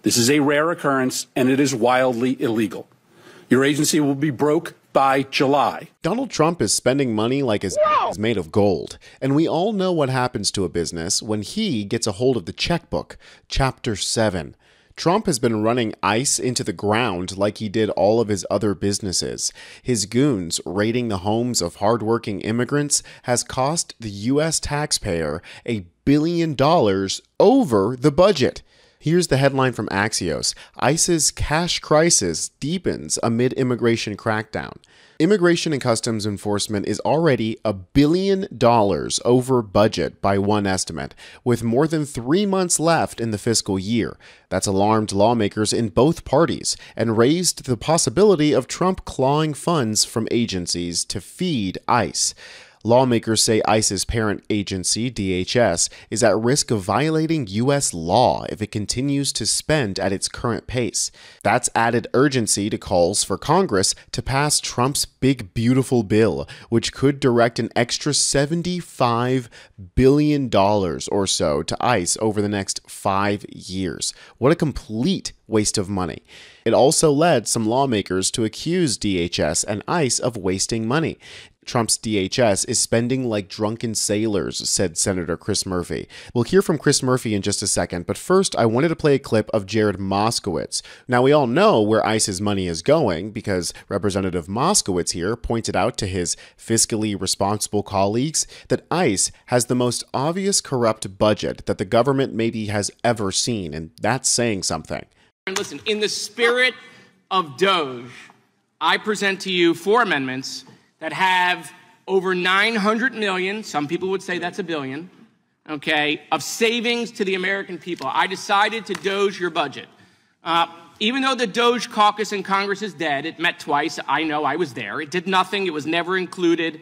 This is a rare occurrence, and it is wildly illegal. Your agency will be broke by July. Donald Trump is spending money like his is made of gold, and we all know what happens to a business when he gets a hold of the checkbook. Chapter 7. Trump has been running ICE into the ground like he did all of his other businesses. His goons raiding the homes of hardworking immigrants has cost the U.S. taxpayer $1 billion over the budget. Here's the headline from Axios. ICE's cash crisis deepens amid immigration crackdown. Immigration and Customs Enforcement is already $1 billion over budget by one estimate, with more than 3 months left in the fiscal year. That's alarmed lawmakers in both parties and raised the possibility of Trump clawing funds from agencies to feed ICE. Lawmakers say ICE's parent agency, DHS, is at risk of violating U.S. law if it continues to spend at its current pace. That's added urgency to calls for Congress to pass Trump's big beautiful bill, which could direct an extra $75 billion or so to ICE over the next 5 years. What a complete waste of money. It also led some lawmakers to accuse DHS and ICE of wasting money. Trump's DHS is spending like drunken sailors, said Senator Chris Murphy. We'll hear from Chris Murphy in just a second, but first I wanted to play a clip of Jared Moscowitz. Now we all know where ICE's money is going because Representative Moscowitz here pointed out to his fiscally responsible colleagues that ICE has the most obvious corrupt budget that the government maybe has ever seen, and that's saying something. And listen, in the spirit of Doge, I present to you 4 amendments that have over $900 million, some people would say that's $1 billion, okay, of savings to the American people. I decided to Doge your budget. Even though the Doge caucus in Congress is dead, it met twice, I know, I was there. It did nothing, it was never included.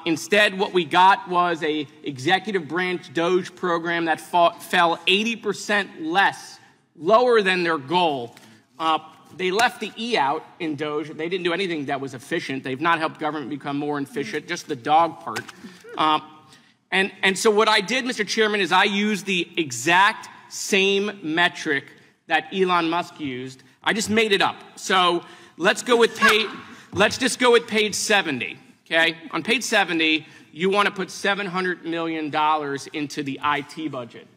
Instead, what we got was a executive branch Doge program that fell 80% lower than their goal. They left the E out in Doge. They didn't do anything that was efficient. They've not helped government become more efficient, just the dog part. And so what I did, Mr. Chairman, is I used the exact same metric that Elon Musk used. I just made it up. So let's go with let's just go with page 70, okay? On page 70, you want to put $700 million into the IT budget.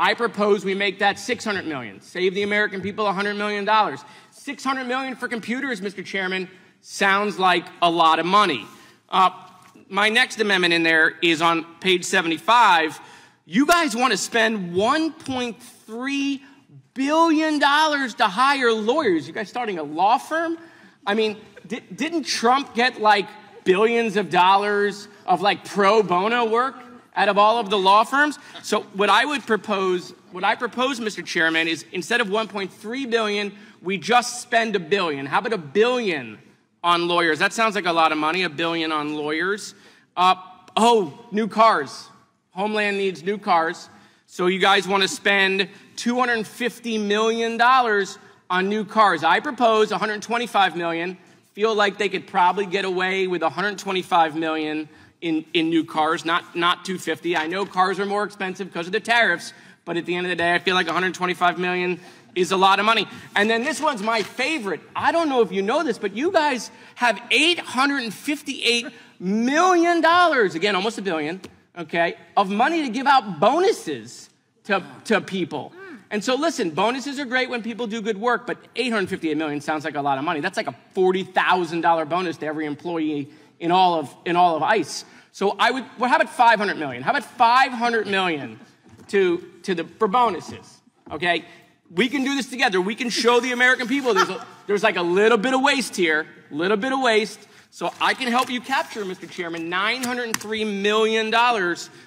I propose we make that $600 million. Save the American people $100 million. $600 million for computers, Mr. Chairman, sounds like a lot of money. My next amendment in there is on page 75. You guys want to spend $1.3 billion to hire lawyers. You guys starting a law firm? I mean, didn't Trump get like billions of dollars of like pro bono work out of all of the law firms? So what I propose, Mr. Chairman, is instead of $1.3 billion, we just spend $1 billion. How about $1 billion on lawyers? That sounds like a lot of money, $1 billion on lawyers. New cars. Homeland needs new cars. So you guys want to spend $250 million on new cars. I propose $125 million. Feel like they could probably get away with $125 million in new cars, not $250. I know cars are more expensive because of the tariffs, but at the end of the day, I feel like $125 million is a lot of money. And then this one's my favorite. I don't know if you know this, but you guys have $858 million, again, almost $1 billion, okay, of money to give out bonuses to people. And so listen, bonuses are great when people do good work, but $858 million sounds like a lot of money. That's like a $40,000 bonus to every employee in all of ICE. So how about $500 million? How about $500 million for bonuses? Okay, we can do this together. We can show the American people there's like a little bit of waste here, So I can help you capture, Mr. Chairman, $903 million.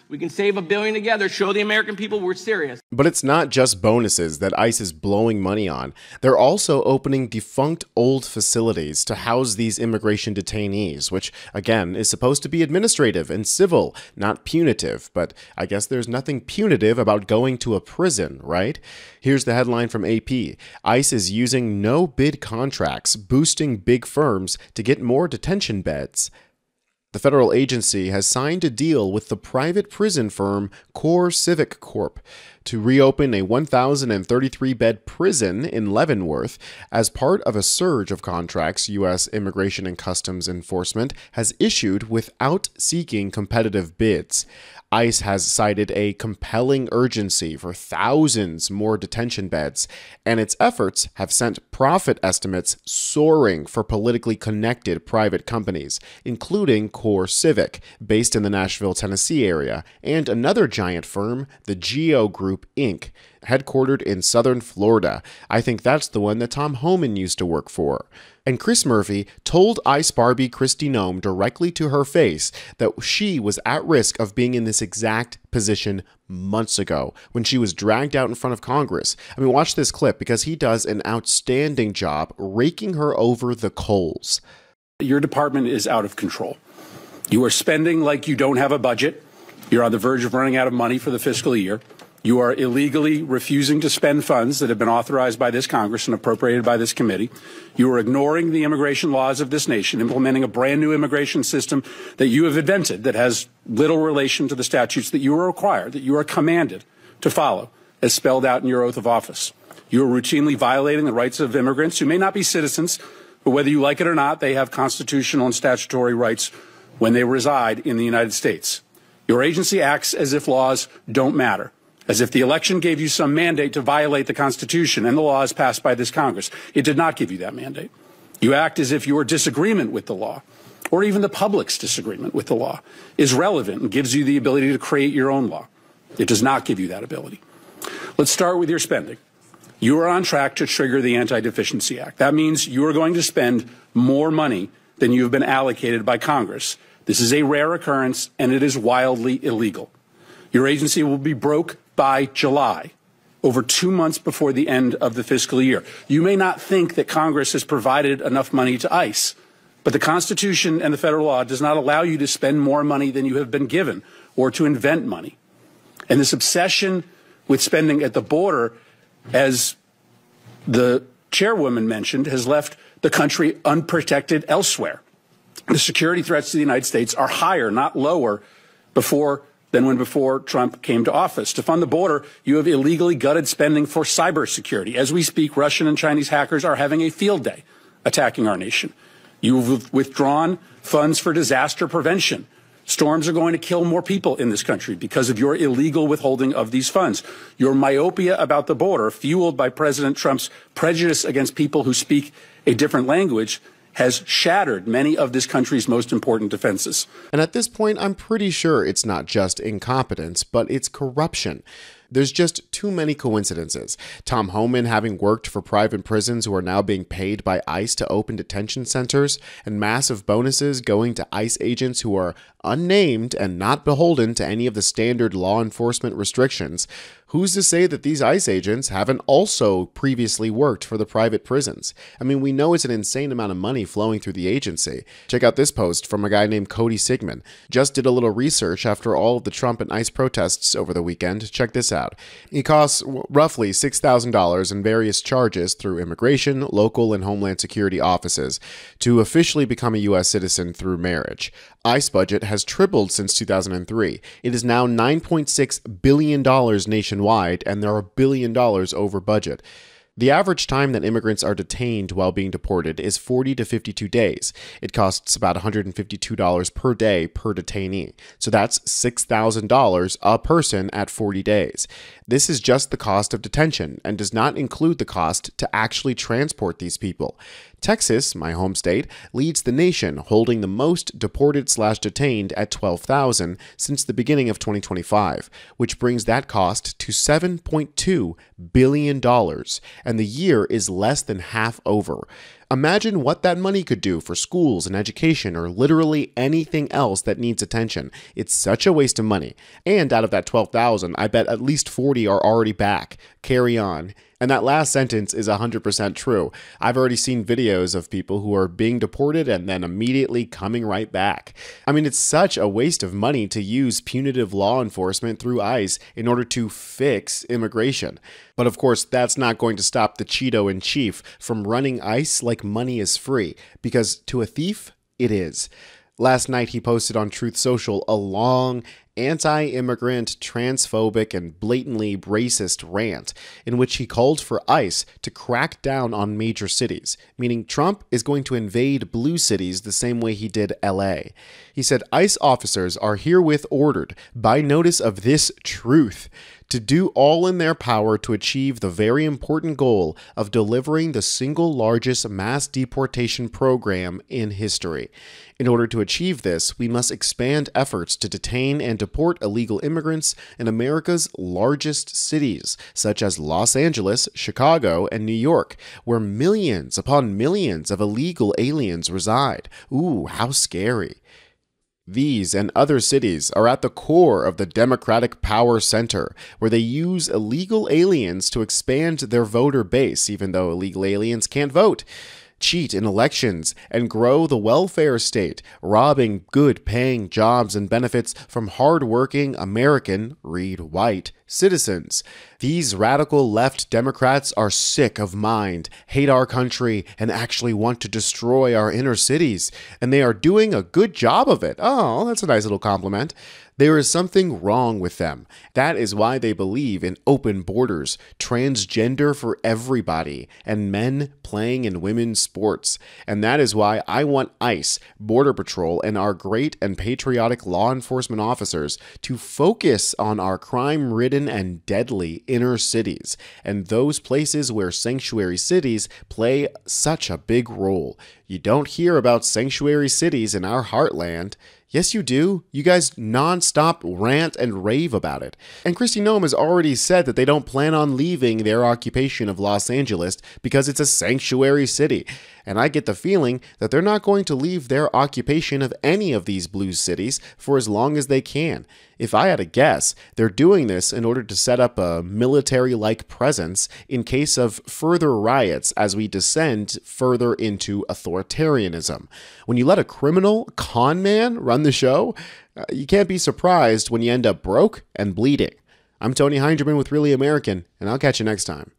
We can save $1 billion together, show the American people we're serious. But it's not just bonuses that ICE is blowing money on. They're also opening defunct old facilities to house these immigration detainees, which, again, is supposed to be administrative and civil, not punitive. But I guess there's nothing punitive about going to a prison, right? Here's the headline from AP. ICE is using no-bid contracts, boosting big firms to get more detention beds. The federal agency has signed a deal with the private prison firm Core Civic Corp. to reopen a 1,033-bed prison in Leavenworth as part of a surge of contracts U.S. Immigration and Customs Enforcement has issued without seeking competitive bids. ICE has cited a compelling urgency for thousands more detention beds, and its efforts have sent profit estimates soaring for politically connected private companies, including Core Civic, based in the Nashville, Tennessee area, and another giant firm, the Geo Group, Inc., headquartered in southern Florida. I think that's the one that Tom Homan used to work for. And Chris Murphy told ICE Barbie Kristi Noem directly to her face that she was at risk of being in this exact position months ago when she was dragged out in front of Congress. I mean, watch this clip because he does an outstanding job raking her over the coals. Your department is out of control. You are spending like you don't have a budget. You're on the verge of running out of money for the fiscal year. You are illegally refusing to spend funds that have been authorized by this Congress and appropriated by this committee. You are ignoring the immigration laws of this nation, implementing a brand new immigration system that you have invented that has little relation to the statutes that you are required, that you are commanded to follow, as spelled out in your oath of office. You are routinely violating the rights of immigrants who may not be citizens, but whether you like it or not, they have constitutional and statutory rights when they reside in the United States. Your agency acts as if laws don't matter, as if the election gave you some mandate to violate the Constitution and the laws passed by this Congress. It did not give you that mandate. You act as if your disagreement with the law, or even the public's disagreement with the law, is relevant and gives you the ability to create your own law. It does not give you that ability. Let's start with your spending. You are on track to trigger the Anti-Deficiency Act. That means you are going to spend more money than you have been allocated by Congress. This is a rare occurrence, and it is wildly illegal. Your agency will be broke by July, over 2 months before the end of the fiscal year. You may not think that Congress has provided enough money to ICE, but the Constitution and the federal law does not allow you to spend more money than you have been given or to invent money. And this obsession with spending at the border, as the chairwoman mentioned, has left the country unprotected elsewhere. The security threats to the United States are higher, not lower, than when before Trump came to office. To fund the border, you have illegally gutted spending for cybersecurity. As we speak, Russian and Chinese hackers are having a field day attacking our nation. You've withdrawn funds for disaster prevention. Storms are going to kill more people in this country because of your illegal withholding of these funds. Your myopia about the border, fueled by President Trump's prejudice against people who speak a different language, has shattered many of this country's most important defenses. And at this point, I'm pretty sure it's not just incompetence, but it's corruption. There's just too many coincidences. Tom Homan having worked for private prisons who are now being paid by ICE to open detention centers, and massive bonuses going to ICE agents who are unnamed and not beholden to any of the standard law enforcement restrictions. Who's to say that these ICE agents haven't also previously worked for the private prisons? I mean, we know it's an insane amount of money flowing through the agency. Check out this post from a guy named Cody Sigman. Just did a little research after all of the Trump and ICE protests over the weekend. Check this out. He costs roughly $6,000 in various charges through immigration, local, and homeland security offices to officially become a U.S. citizen through marriage. ICE budget has tripled since 2003. It is now $9.6 billion nationwide, and there are $1 billion over budget. The average time that immigrants are detained while being deported is 40 to 52 days. It costs about $152 per day per detainee. So that's $6,000 a person at 40 days. This is just the cost of detention and does not include the cost to actually transport these people. Texas, my home state, leads the nation, holding the most deported/detained at 12,000 since the beginning of 2025, which brings that cost to $7.2 billion, and the year is less than half over. Imagine what that money could do for schools and education or literally anything else that needs attention. It's such a waste of money. And out of that 12,000, I bet at least 40 are already back. Carry on. And that last sentence is 100% true. I've already seen videos of people who are being deported and then immediately coming right back. I mean, it's such a waste of money to use punitive law enforcement through ICE in order to fix immigration. But of course, that's not going to stop the Cheeto-in-chief from running ICE like money is free, because to a thief, it is. Last night, he posted on Truth Social a long anti-immigrant, transphobic, and blatantly racist rant in which he called for ICE to crack down on major cities, meaning Trump is going to invade blue cities the same way he did LA. He said ICE officers are herewith ordered, by notice of this truth, to do all in their power to achieve the very important goal of delivering the single largest mass deportation program in history. In order to achieve this, we must expand efforts to detain and deport illegal immigrants in America's largest cities, such as Los Angeles, Chicago, and New York, where millions upon millions of illegal aliens reside. Ooh, how scary. These and other cities are at the core of the Democratic Power Center, where they use illegal aliens to expand their voter base, even though illegal aliens can't vote, cheat in elections, and grow the welfare state, robbing good-paying jobs and benefits from hard-working American, read white, citizens. These radical left Democrats are sick of mind, hate our country, and actually want to destroy our inner cities. And they are doing a good job of it. Oh, that's a nice little compliment. There is something wrong with them. That is why they believe in open borders, transgender for everybody, and men playing in women's sports. And that is why I want ICE, Border Patrol, and our great and patriotic law enforcement officers to focus on our crime-ridden and deadly inner cities, and those places where sanctuary cities play such a big role. You don't hear about sanctuary cities in our heartland. Yes, you do. You guys non-stop rant and rave about it. And Kristi Noem has already said that they don't plan on leaving their occupation of Los Angeles because it's a sanctuary city. And I get the feeling that they're not going to leave their occupation of any of these blue cities for as long as they can. If I had to guess, they're doing this in order to set up a military-like presence in case of further riots as we descend further into authoritarianism. When you let a criminal con man run the show, you can't be surprised when you end up broke and bleeding. I'm Tony Hinderman with Really American, and I'll catch you next time.